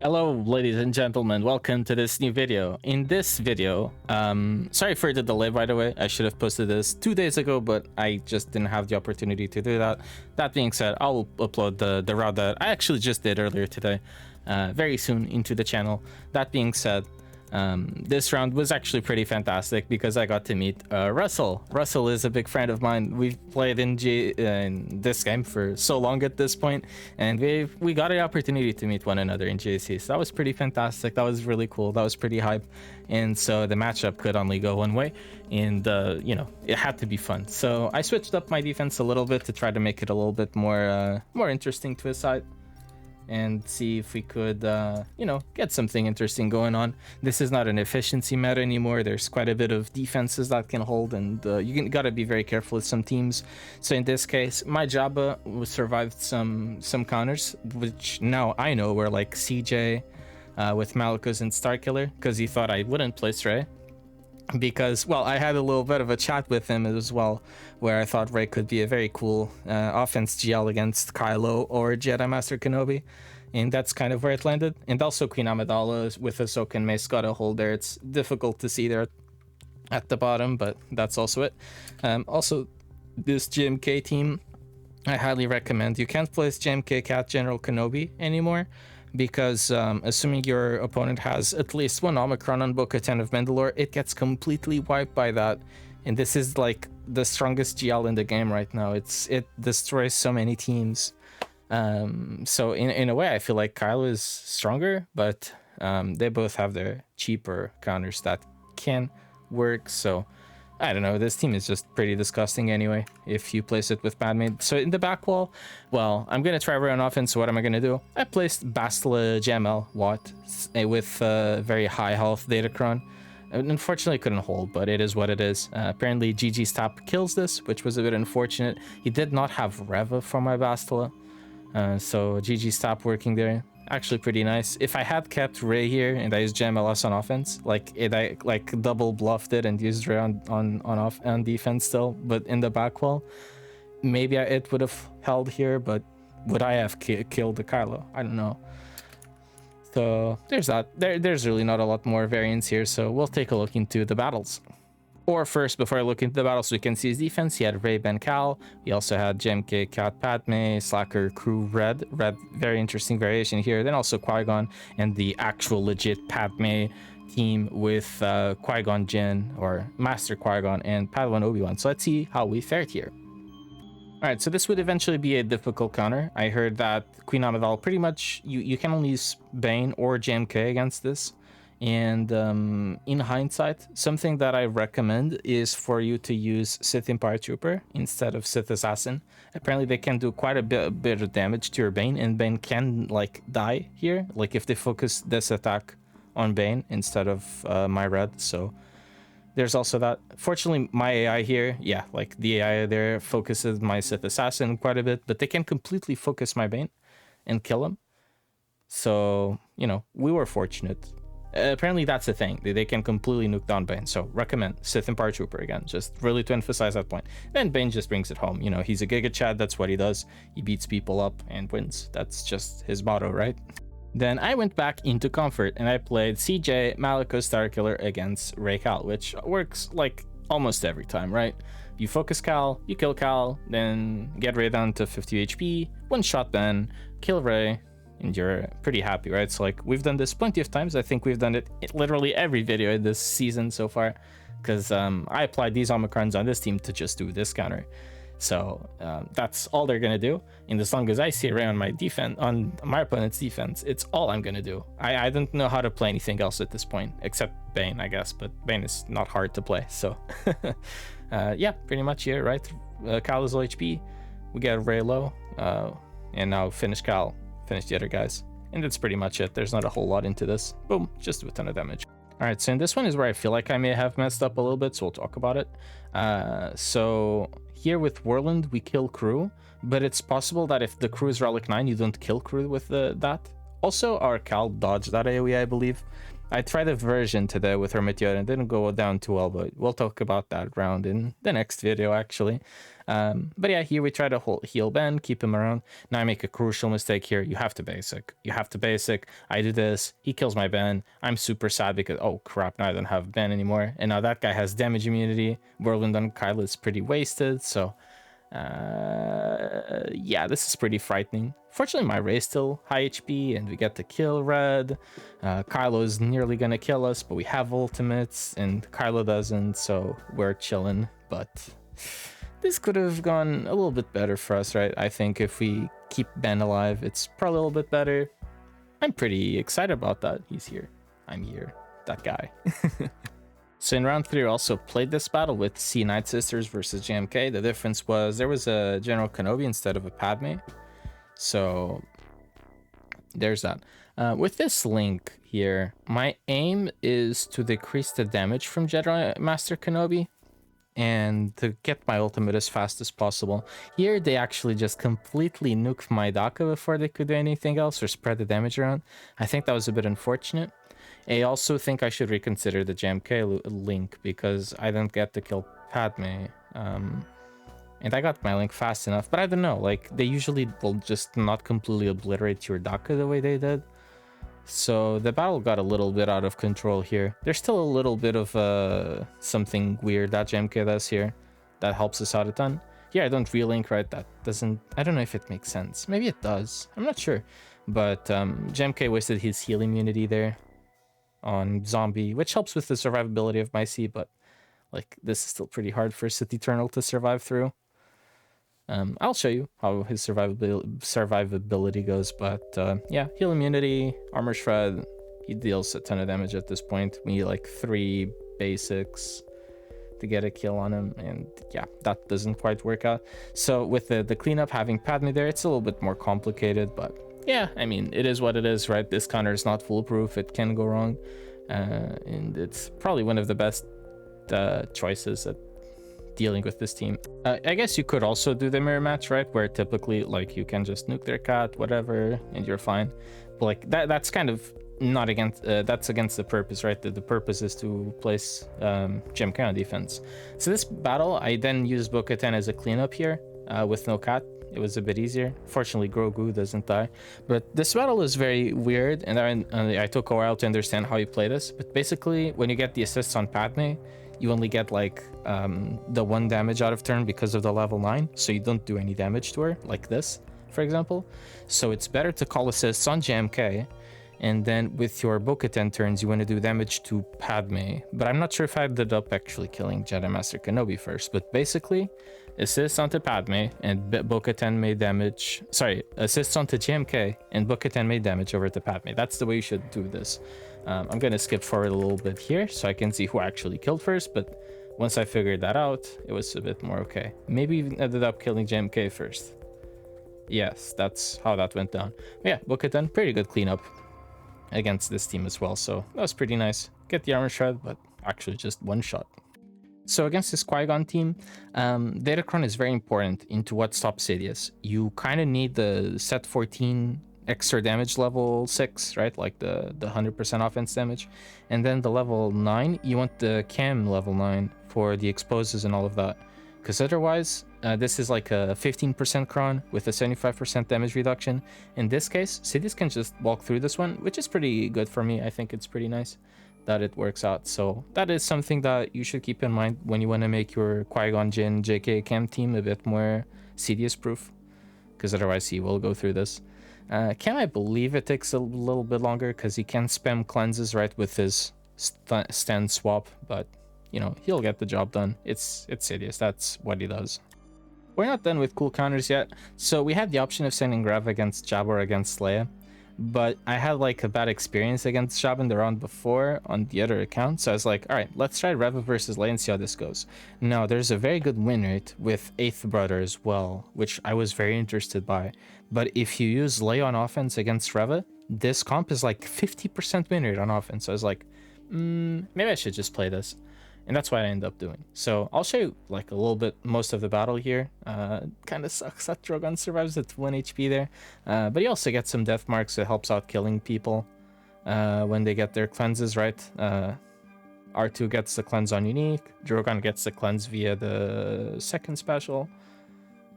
Hello ladies and gentlemen, welcome to this new video. In this video, sorry for the delay by the way, I should have posted this 2 days ago, but I just didn't have the opportunity to do that. That being said, I'll upload the route that I actually just did earlier today, very soon into the channel. That being said, this round was actually pretty fantastic because I got to meet Russell. Russell is a big friend of mine. We've played in this game for so long at this point, and we got the opportunity to meet one another in JC. So that was pretty fantastic. That was really cool. That was pretty hype. And so the matchup could only go one way, and you know, it had to be fun. So I switched up my defense a little bit to try to make it a little bit more interesting to his side, and see if we could, you know, get something interesting going on. This is not an efficiency meta anymore. There's quite a bit of defenses that can hold, and you gotta be very careful with some teams. So in this case, my Jabba survived some counters, which now I know were like CJ with Malchus and Starkiller, because he thought I wouldn't play Traya. Because, well, I had a little bit of a chat with him as well, where I thought Rey could be a very cool offense GL against Kylo or Jedi Master Kenobi, and that's kind of where it landed. And also Queen Amidala with Ahsoka and Mace got a hold there. It's difficult to see there at the bottom, but that's also it. Also, this JMK team, I highly recommend. You can't place JMK Cat General Kenobi anymore, because assuming your opponent has at least one Omicron on Bo-Katan of Mandalore, it gets completely wiped by that. And this is like the strongest GL in the game right now. It destroys so many teams. So in a way, I feel like Kylo is stronger, but they both have their cheaper counters that can work. So I don't know, this team is just pretty disgusting anyway, if you place it with Padmé. So in the back wall, well, I'm going to try run offense, so what am I going to do? I placed Bastila JML Watt with very high health Datacron. Unfortunately, couldn't hold, but it is what it is. Apparently, GG's top kills this, which was a bit unfortunate. He did not have Reva for my Bastila, so GG's top working there. Actually pretty nice. If I had kept Rey here and I used JMLS on offense, I double bluffed it and used Rey on defense still, but in the back wall, maybe it would have held here, but would I have killed the Kylo? I don't know. So there's that. There's really not a lot more variance here, so we'll take a look into the battles. Or first, before I look into the battles, we can see his defense. He had Rey, Ben, Cal. He also had JMK, Cat, Padmé, Slacker, Crew, Red. Red, very interesting variation here. Then also Qui-Gon and the actual legit Padmé team with Qui-Gon Jinn, or Master Qui-Gon, and Padawan Obi-Wan. So let's see how we fared here. Alright, so this would eventually be a difficult counter. I heard that Queen Amidala pretty much, you can only use Bane or JMK against this. And in hindsight, something that I recommend is for you to use Sith Empire Trooper instead of Sith Assassin. Apparently they can do quite a bit of damage to your Bane, and Bane can like die here, like if they focus this attack on Bane instead of my Red. So there's also that. Fortunately, my AI here, yeah, like the AI there focuses my Sith Assassin quite a bit, but they can completely focus my Bane and kill him. So, you know, we were fortunate. Apparently that's the thing, they can completely nuke down Bane, so recommend Sith Empire Trooper again, just really to emphasize that point. Then Bane just brings it home, you know, he's a Giga Chad, that's what he does. He beats people up and wins, that's just his motto, right? Then I went back into Comfort and I played CJ, Malchus, Starkiller against Rey Cal, which works like almost every time, right? You focus Cal, you kill Cal, then get Rey down to 50 HP, one shot Ben, kill Rey, and you're pretty happy, right? So like, we've done this plenty of times. I think we've done it literally every video in this season so far, because I applied these Omicrons on this team to just do this counter. So that's all they're gonna do. And as long as I see Rey on my defense, on my opponent's defense, it's all I'm gonna do. I don't know how to play anything else at this point, except Bane, I guess, but Bane is not hard to play, so yeah, pretty much here, right? Cal is low HP, we get Rey low, and now finish Cal, finish the other guys, and that's pretty much it. There's not a whole lot into this. Boom, just do a ton of damage. All right, so in this one is where I feel like I may have messed up a little bit, so we'll talk about it. So here with Warland, we kill Crew, but it's possible that if the Crew is Relic 9, you don't kill Crew with that. Also, our Cal dodged that AoE, I believe. I tried a version today with her Meteor and it didn't go down too well, but we'll talk about that round in the next video, actually. But yeah, here we try to heal Ben, keep him around. Now I make a crucial mistake here. You have to basic. You have to basic. I do this. He kills my Ben. I'm super sad because, oh crap, now I don't have Ben anymore. And now that guy has damage immunity. Whirlwind on Kyle is pretty wasted, so... yeah, this is pretty frightening. Fortunately, my Ray's still high HP, and we get to kill Red. Kylo is nearly gonna kill us, but we have ultimates, and Kylo doesn't, so we're chilling. But this could have gone a little bit better for us, right? I think if we keep Ben alive, it's probably a little bit better. I'm pretty excited about that. He's here. I'm here. That guy. So in round 3, I also played this battle with C Night Sisters versus JMK. The difference was there was a General Kenobi instead of a Padmé. So there's that. With this link here, my aim is to decrease the damage from Jedi Master Kenobi and to get my ultimate as fast as possible. Here, they actually just completely nuked my Daka before they could do anything else or spread the damage around. I think that was a bit unfortunate. I also think I should reconsider the JMK link because I didn't get to kill Padmé. And I got my link fast enough, but I don't know, like, they usually will just not completely obliterate your Daka the way they did. So the battle got a little bit out of control here. There's still a little bit of something weird that JMK does here that helps us out a ton. Here I don't relink, right? That doesn't... I don't know if it makes sense. Maybe it does. I'm not sure. But JMK wasted his heal immunity there on Zombie, which helps with the survivability of my C, but like this is still pretty hard for Sith Eternal to survive through. I'll show you how his survivability goes, but yeah, heal immunity, armor shred, he deals a ton of damage at this point. We need like 3 basics to get a kill on him, and yeah, that doesn't quite work out. So with the cleanup, having Padmé there, it's a little bit more complicated, but yeah, I mean, it is what it is, right? This counter is not foolproof. It can go wrong. And it's probably one of the best choices at dealing with this team. I guess you could also do the mirror match, right? Where typically, like, you can just nuke their cat, whatever, and you're fine. But, like, that's kind of not against... that's against the purpose, right? The purpose is to place JMK on defense. So this battle, I then used Bo-Katan as a cleanup here with no cat. It was a bit easier. Fortunately, Grogu doesn't die. But this battle is very weird, and I took a while to understand how you play this. But basically, when you get the assists on Padmé, you only get like the 1 damage out of turn because of the level 9. So you don't do any damage to her, like this, for example. So it's better to call assists on JMK. And then with your Bo-Katan turns, you want to do damage to Padmé. But I'm not sure if I ended up actually killing Jedi Master Kenobi first. But basically, assists onto Padmé and Bo-Katan made damage. Sorry, assists onto JMK and Bo-Katan made damage over to Padmé. That's the way you should do this. I'm going to skip forward a little bit here so I can see who actually killed first. But once I figured that out, it was a bit more okay. Maybe even ended up killing JMK first. Yes, that's how that went down. But yeah, Bo-Katan, pretty good cleanup against this team as well, so that was pretty nice. Get the armor shred, but actually just 1 shot. So against this Qui-Gon team, Datacron is very important into what stops Sidious. You kind of need the set 14 extra damage level 6, right? Like the 100% offense damage. And then the level 9, you want the cam level 9 for the exposes and all of that. Because otherwise, this is like a 15% cron with a 75% damage reduction. In this case, Sidious can just walk through this one, which is pretty good for me. I think it's pretty nice that it works out. So that is something that you should keep in mind when you want to make your Qui-Gon Jinn JK Cam team a bit more Sidious proof. Because otherwise he will go through this. Cam, I believe it takes a little bit longer because he can spam cleanses right with his stand swap, but you know, he'll get the job done. It's Sidious, that's what he does. We're not done with cool counters yet. So we had the option of sending Reva against Jabba or against Leia, but I had like a bad experience against Jabba in the round before on the other account. So I was like, all right, let's try Reva versus Leia and see how this goes. Now, there's a very good win rate with 8th Brother as well, which I was very interested by. But if you use Leia on offense against Reva, this comp is like 50% win rate on offense. So I was like, maybe I should just play this. And that's what I end up doing. So I'll show you like a little bit most of the battle here. Kind of sucks that Drogon survives at 1 HP there. But he also gets some death marks that helps out killing people. when they get their cleanses, right? R2 gets the cleanse on unique, Drogon gets the cleanse via the second special,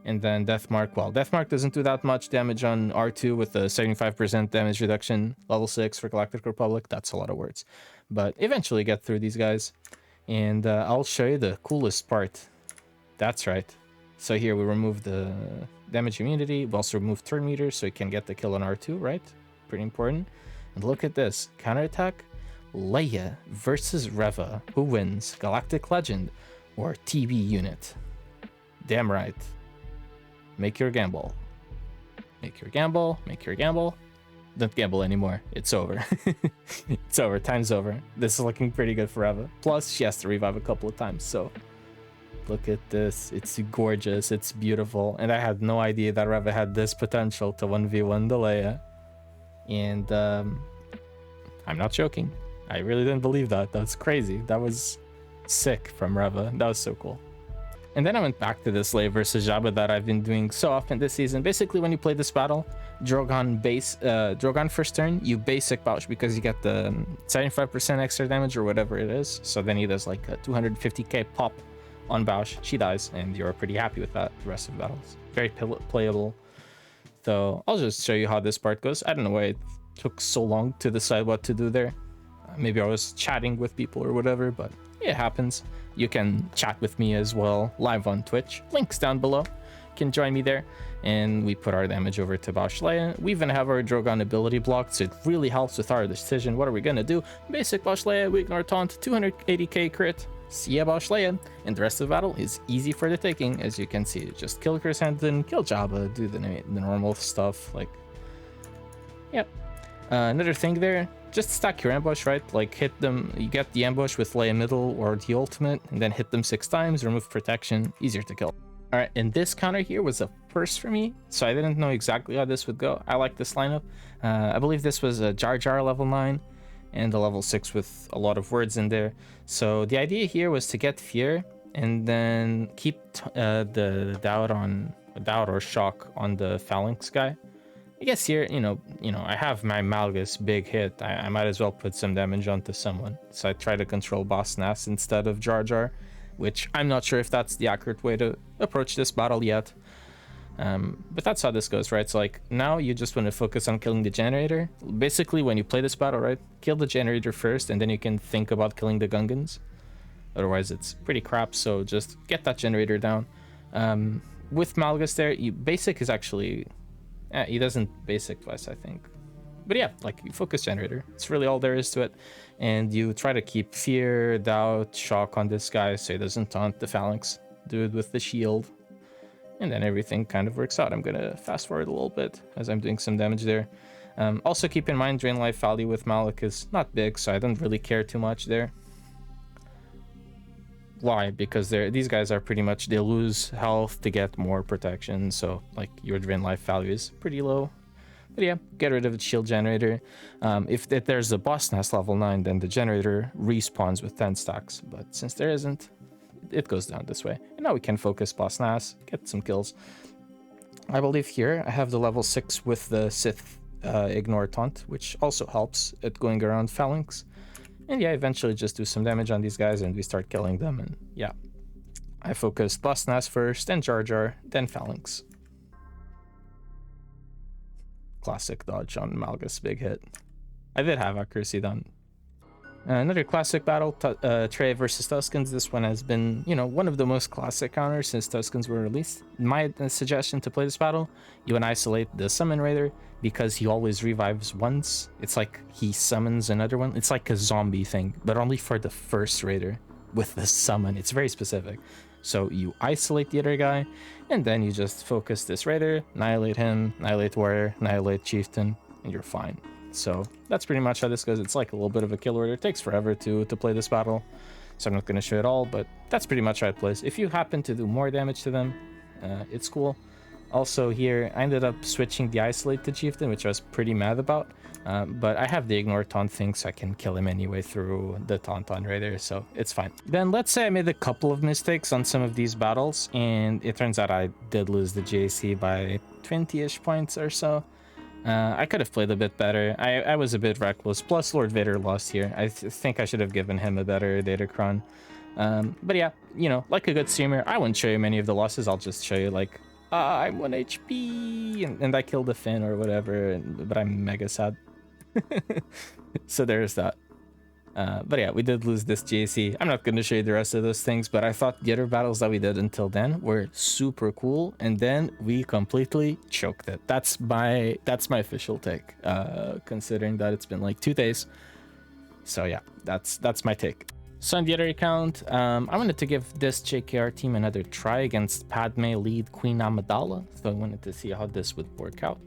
and then Deathmark, well, Deathmark doesn't do that much damage on R2 with a 75% damage reduction, level 6 for Galactic Republic. That's a lot of words. But eventually get through these guys, and I'll show you the coolest part. That's right. So here we remove the damage immunity, we also remove turn meter so you can get the kill on R2, right? Pretty important. And look at this, counterattack, Leia versus Reva. Who wins, Galactic Legend or TB unit? Damn right. Make your gamble. Make your gamble, make your gamble. Don't gamble anymore, it's over. It's over, time's over. This is looking pretty good for Reva. Plus, she has to revive a couple of times, so look at this. It's gorgeous, it's beautiful. And I had no idea that Reva had this potential to 1v1 the Leia. And I'm not joking. I really didn't believe that. That's crazy. That was sick from Reva. That was so cool. And then I went back to this Leia versus Jabba that I've been doing so often this season. Basically, when you play this battle, Drogon first turn, you basic Bausch because you get the 75% extra damage or whatever it is. So then he does like a 250k pop on Bausch. She dies, and you're pretty happy with that the rest of the battles. Very playable. So I'll just show you how this part goes. I don't know why it took so long to decide what to do there. Maybe I was chatting with people or whatever, but it happens. You can chat with me as well live on Twitch. Links down below. You can join me there. And we put our damage over to Bausch Leia. We even have our Drogon ability blocked, so it really helps with our decision. What are we gonna do? Basic Bausch Leia, we ignore taunt, 280k crit. See ya, Bausch Leia. And the rest of the battle is easy for the taking, as you can see. Just kill Chris Hampton, kill Jabba, do the normal stuff. Like, yep. Another thing there, just stack your ambush, right? Like hit them, you get the ambush with Leia middle or the ultimate, and then hit them 6 times, remove protection, easier to kill. All right, and this counter here was a first for me, so I didn't know exactly how this would go. I like this lineup. I believe this was a Jar Jar level 9 and a level 6 with a lot of words in there. So the idea here was to get fear and then keep the doubt or shock on the phalanx guy. I guess here, you know, I have my Malgus big hit. I might as well put some damage onto someone. So I try to control Boss Nass instead of Jar Jar, which I'm not sure if that's the accurate way to approach this battle yet. But that's how this goes, right? So like now you just want to focus on killing the generator. Basically, when you play this battle, right, kill the generator first, and then you can think about killing the Gungans. Otherwise, it's pretty crap. So just get that generator down. With Malgus there, basic is actually. He doesn't basic twice, I think. But yeah, like you focus generator. It's really all there is to it. And you try to keep fear, doubt, shock on this guy so he doesn't taunt the phalanx. Do it with the shield. And then everything kind of works out. I'm gonna fast forward a little bit as I'm doing some damage there. Also keep in mind drain life value with Malak is not big, so I don't really care too much there. Why? Because these guys are pretty much, they lose health to get more protection, so like your drain life value is pretty low. But yeah, get rid of the shield generator. If there's a boss nest level 9, then the generator respawns with 10 stacks, but since there isn't, it goes down this way. And now we can focus boss nest, get some kills. I believe here I have the level 6 with the Sith ignore taunt, which also helps at going around phalanx. And yeah, eventually just do some damage on these guys and we start killing them. And yeah, I focused Boss Nass first, then Jar Jar, then Phalanx. Classic dodge on Malgus big hit. I did have accuracy done. Another classic battle, Traya versus Tuskens. This one has been, one of the most classic counters since Tuskens were released. My suggestion to play this battle, you want to isolate the Summon Raider because he always revives once. It's like he summons another one. It's like a zombie thing, but only for the first Raider with the summon. It's very specific. So you isolate the other guy, and then you just focus this Raider, annihilate him, annihilate Warrior, annihilate Chieftain, and you're fine. So that's pretty much how this goes. It's like a little bit of a kill order. It takes forever to play this battle, so I'm not going to show it all, but that's pretty much how it plays. If you happen to do more damage to them, it's cool. Also here, I ended up switching the isolate to Chieftain, which I was pretty mad about, but I have the ignore taunt thing, so I can kill him anyway through the taunt on Raider, so it's fine. Then let's say I made a couple of mistakes on some of these battles, and it turns out I did lose the JC by 20-ish points or so. I could have played a bit better. I was a bit reckless. Plus, Lord Vader lost here. I think I should have given him a better Datacron. But yeah, you know, like a good streamer, I wouldn't show you many of the losses. I'll just show you like, I'm 1 HP and I killed a Finn or whatever, but I'm mega sad. So there's that. But yeah, we did lose this JC. I'm not going to show you the rest of those things, but I thought the other battles that we did until then were super cool, and then we completely choked it. That's my official take, considering that it's been like 2 days. So yeah, that's my take. So on the other account, I wanted to give this JKR team another try against Padmé lead Queen Amidala, so I wanted to see how this would work out.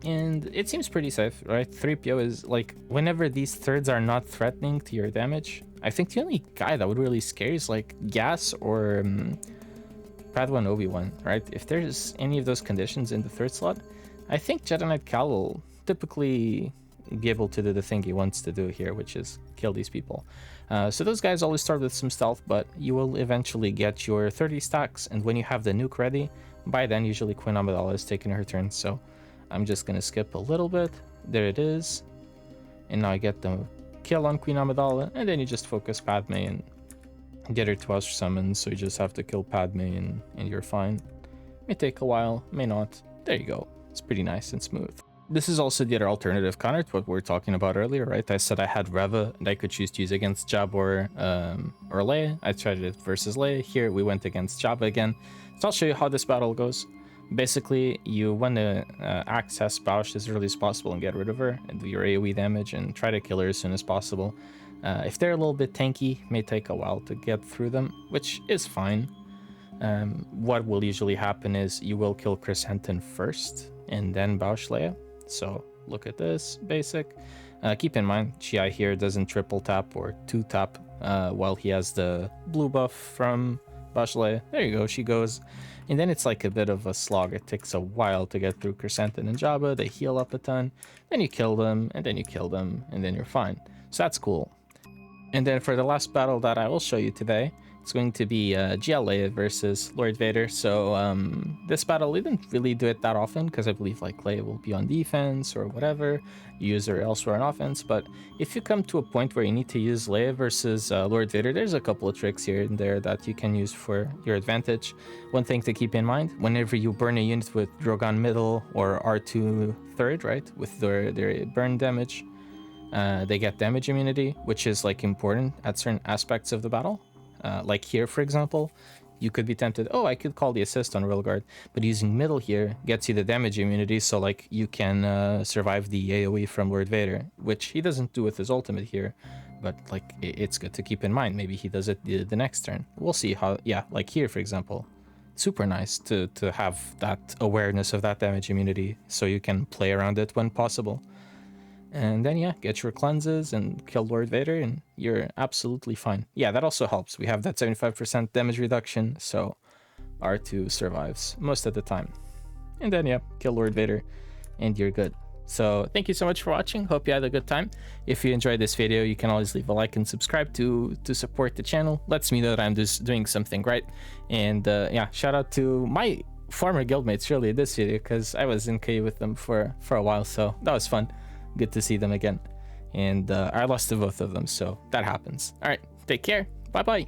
And it seems pretty safe, right? 3PO is like, whenever these thirds are not threatening to your damage, I think the only guy that would really scare is like Gas or Padmé Obi-Wan, right? If there's any of those conditions in the third slot, I think Jedi Knight Cal will typically be able to do the thing he wants to do here, which is kill these people. So those guys always start with some stealth, but you will eventually get your 30 stacks, and when you have the nuke ready, by then usually Queen Amidala is taking her turn, so I'm just gonna skip a little bit. There it is. And now I get the kill on Queen Amidala, and then you just focus Padmé and get her to Usher summon, so you just have to kill Padmé and you're fine. May take a while, may not. There you go. It's pretty nice and smooth. This is also the other alternative counter to what we were talking about earlier, right? I said I had Reva and I could choose to use against Jabba or Leia. I tried it versus Leia. Here we went against Jabba again. So I'll show you how this battle goes. Basically, you want to access Bausch as early as possible and get rid of her and do your AoE damage and try to kill her as soon as possible. If they're a little bit tanky, it may take a while to get through them, which is fine. What will usually happen is you will kill Chrysanthemum first and then Bausch Leia. So look at this, basic. Keep in mind, Chi here doesn't triple tap or 2 tap while he has the blue buff from Bausch Leia. There you go, she goes. And then it's like a bit of a slog. It takes a while to get through Chrysanthemum and Jabba. They heal up a ton. Then you kill them, and then you kill them, and then you're fine. So that's cool. And then for the last battle that I will show you today, it's going to be GL versus Lord Vader. So this battle, we didn't really do it that often because I believe like Leia will be on defense or whatever, use her elsewhere on offense. But if you come to a point where you need to use Leia versus Lord Vader, there's a couple of tricks here and there that you can use for your advantage. One thing to keep in mind, whenever you burn a unit with Drogon middle or R2 third, right, with their burn damage, they get damage immunity, which is like important at certain aspects of the battle. Like here, for example, you could be tempted, oh, I could call the assist on Railguard, but using middle here gets you the damage immunity, so like you can survive the AoE from Lord Vader, which he doesn't do with his ultimate here, but like it's good to keep in mind. Maybe he does it the next turn. We'll see how, yeah, like here, for example, super nice to have that awareness of that damage immunity so you can play around it when possible. And then, yeah, get your cleanses and kill Lord Vader, and you're absolutely fine. Yeah, that also helps. We have that 75% damage reduction, so R2 survives most of the time. And then, yeah, kill Lord Vader, and you're good. So thank you so much for watching. Hope you had a good time. If you enjoyed this video, you can always leave a like and subscribe to support the channel. Lets me know that I'm just doing something right. And yeah, shout out to my former guildmates really in this video, because I was in KU with them for a while, so that was fun. Good to see them again. And I lost to both of them, so that happens. All right, take care. Bye bye.